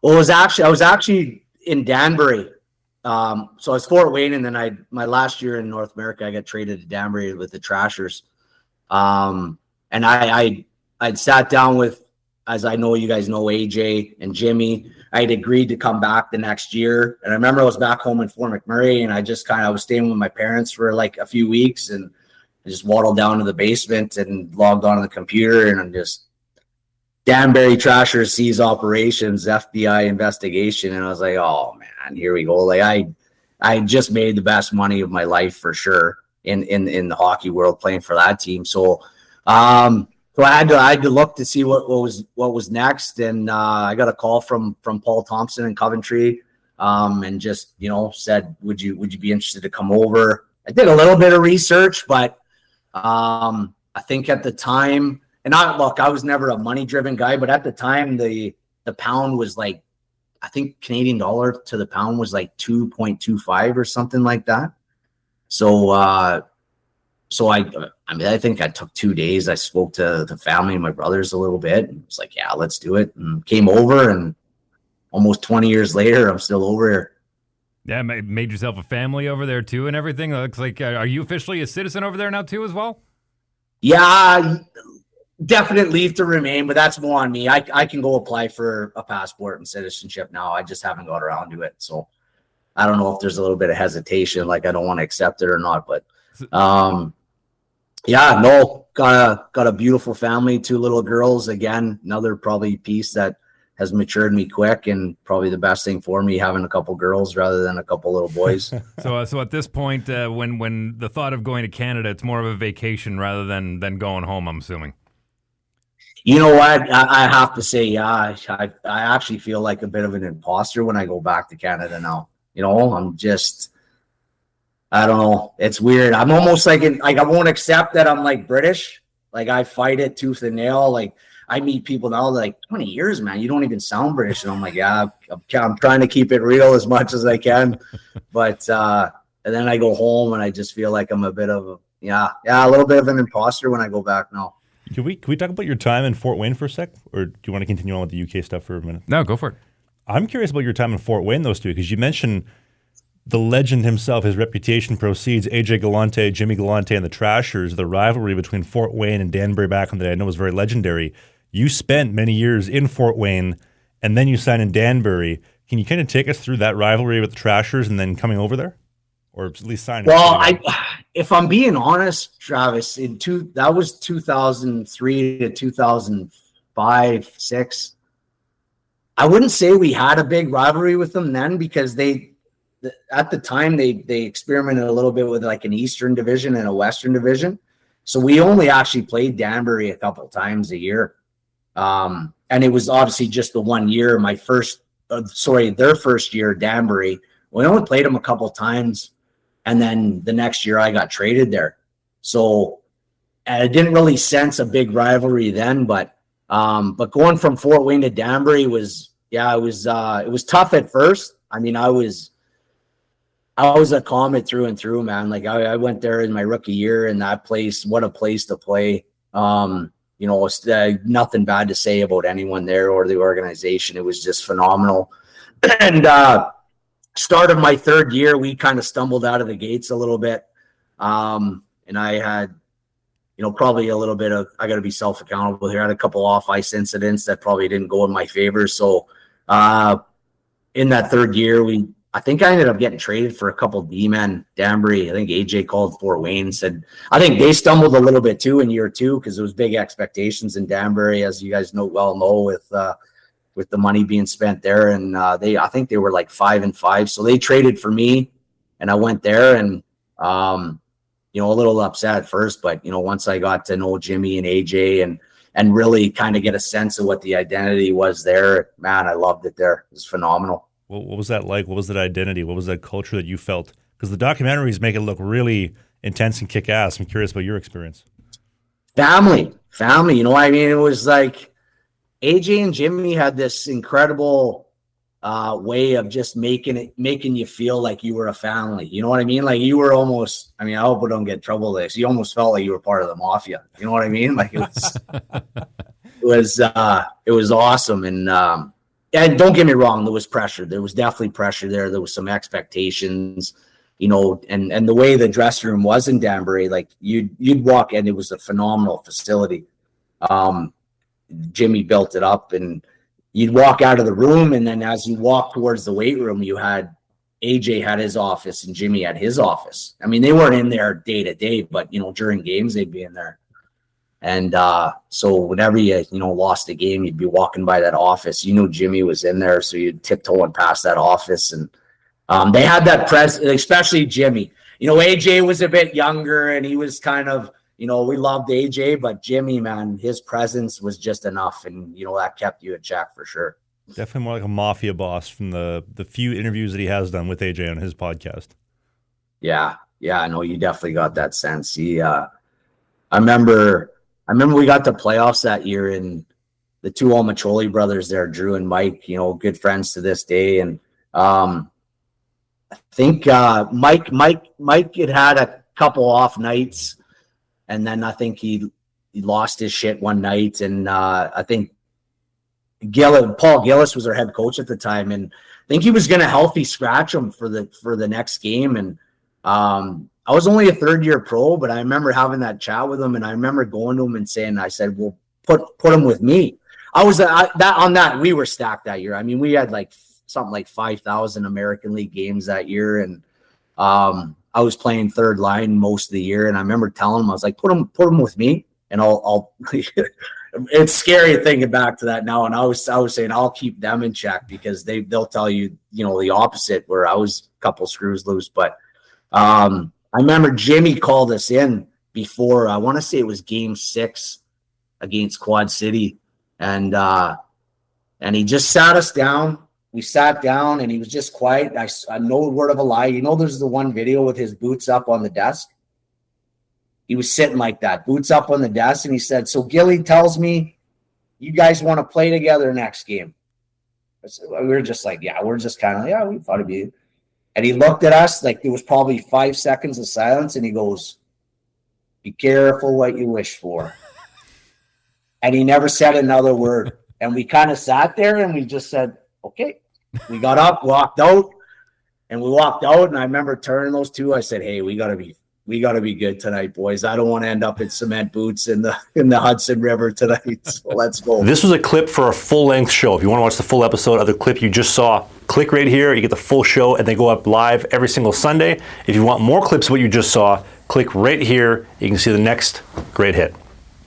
Well, I was actually in Danbury. So I was Fort Wayne, and then my last year in North America, I got traded to Danbury with the Trashers. And I'd sat down with, as I know you guys know, AJ and Jimmy. I'd agreed to come back the next year. And I remember I was back home in Fort McMurray, and I was staying with my parents for like a few weeks, and I just waddled down to the basement and logged onto the computer, and I'm just Danbury Trashers sees operations, FBI investigation. And I was like, oh man, here we go. Like I just made the best money of my life for sure in the hockey world playing for that team. So, so I had to look to see what was next. And, I got a call from Paul Thompson in Coventry, and just, said, would you be interested to come over? I did a little bit of research, but, I think at the time, and I was never a money-driven guy, but at the time, the pound was like, I think Canadian dollar to the pound was like 2.25 or something like that. So, I think I took 2 days. I spoke to the family and my brothers a little bit, and was like, yeah, let's do it. And came over, and almost 20 years later, I'm still over here. Yeah, made yourself a family over there too and everything. It looks like, are you officially a citizen over there now too as well? Yeah, definite leave to remain, but that's more on me. I can go apply for a passport and citizenship now. I just haven't got around to it. So I don't know if there's a little bit of hesitation, like I don't want to accept it or not, but yeah, no, got a beautiful family, 2 little girls. Again, another probably piece that has matured me quick, and probably the best thing for me, having a couple girls rather than a couple little boys. So at this point, when the thought of going to Canada, it's more of a vacation rather than going home, I'm assuming. You know what? I have to say, yeah, I actually feel like a bit of an imposter when I go back to Canada now. I'm just, I don't know. It's weird. I'm almost like I won't accept that I'm like British. Like I fight it tooth and nail. Like I meet people now like 20 years, man, you don't even sound British. And I'm like, yeah, I'm trying to keep it real as much as I can. But, and then I go home and I just feel like I'm a bit of a little bit of an imposter when I go back now. Can we talk about your time in Fort Wayne for a sec? Or do you want to continue on with the UK stuff for a minute? No, go for it. I'm curious about your time in Fort Wayne, those two, because you mentioned the legend himself, his reputation proceeds, AJ Galante, Jimmy Galante, and the Trashers. The rivalry between Fort Wayne and Danbury back in the day, I know, was very legendary. You spent many years in Fort Wayne, and then you signed in Danbury. Can you kind of take us through that rivalry with the Trashers and then coming over there? Or at least signing? Well, if I'm being honest, Travis, that was 2003 to 2005, 6. I wouldn't say we had a big rivalry with them then, because at the time they experimented a little bit with like an Eastern division and a Western division. So we only actually played Danbury a couple times a year. And it was obviously just the 1 year, their first year, Danbury. We only played them a couple times. And then the next year I got traded there. So I didn't really sense a big rivalry then, but going from Fort Wayne to Danbury it was tough at first. I mean, I was a Comet through and through, man. Like I went there in my rookie year, and that place, what a place to play. Nothing bad to say about anyone there or the organization. It was just phenomenal. And start of my third year, we kind of stumbled out of the gates a little bit. And I had, probably a little bit of, I got to be self-accountable here. I had a couple off-ice incidents that probably didn't go in my favor. So in that third year, I think I ended up getting traded for a couple D-men. Danbury, I think AJ called Fort Wayne, said, I think they stumbled a little bit too in year 2, because there was big expectations in Danbury, as you guys know with the money being spent there. And I think they were like 5-5. So they traded for me, and I went there, and a little upset at first, but once I got to know Jimmy and AJ and really kind of get a sense of what the identity was there, man, I loved it there. It was phenomenal. Well, what was that like? What was that identity? What was that culture that you felt? Because the documentaries make it look really intense and kick-ass. I'm curious about your experience. Family. It was like AJ and Jimmy had this incredible way of just making you feel like you were a family. You know what I mean? Like you were almost, I hope we don't get in trouble with this. You almost felt like you were part of the mafia. You know what I mean? Like it was awesome. And And don't get me wrong, there was pressure. There was definitely pressure there. There was some expectations, you know, and the way the dressing room was in Danbury, like you'd walk and it was a phenomenal facility. Jimmy built it up, and you'd walk out of the room, and then as you walk towards the weight room, you had AJ had his office and Jimmy had his office. I mean, they weren't in there day to day, but you know, during games they'd be in there. And so whenever you lost a game, you'd be walking by that office. You knew Jimmy was in there, so you'd tiptoeing past that office. And they had that especially Jimmy. You know, AJ was a bit younger, and he was kind of, you know, we loved AJ, but Jimmy, man, his presence was just enough, and you know that kept you in check for sure. Definitely more like a mafia boss from the few interviews that he has done with AJ on his podcast. Yeah, I know you definitely got that sense. He, I remember we got to playoffs that year, and the two Almacholi brothers there, Drew and Mike, you know, good friends to this day. And I think Mike had a couple off nights, and then I think he lost his shit one night, and I think Paul Gillis was our head coach at the time, and I think he was going to healthy scratch him for the next game. And I was only a third-year pro, but I remember having that chat with him, and I remember going to him and saying, I said, well, put him with me. We were stacked that year. I mean, we had like something like 5,000 American League games that year, and I was playing third line most of the year. And I remember telling him, I was like, put him with me, and I'll it's scary thinking back to that now. And I was saying I'll keep them in check, because they'll tell you, you know, the opposite, where I was a couple screws loose. But I remember Jimmy called us in before, I want to say it was game 6 against Quad City. And he just sat us down. We sat down, and he was just quiet. I no word of a lie. You know, there's the one video with his boots up on the desk. He was sitting like that, boots up on the desk. And he said, so Gilly tells me you guys want to play together next game. We were just like, yeah, we're just kind of, yeah, we thought it'd be. And he looked at us like there was probably 5 seconds of silence, and he goes, be careful what you wish for. And he never said another word. And we kind of sat there, and we just said, okay. We got up, walked out, and we walked out. And I remember turning those two. I said, hey, we got to be good tonight, boys. I don't want to end up in cement boots in the Hudson River tonight. So let's go. This was a clip for a full-length show. If you want to watch the full episode of the clip you just saw, click right here. You get the full show, and they go up live every single Sunday. If you want more clips of what you just saw, click right here. You can see the next great hit.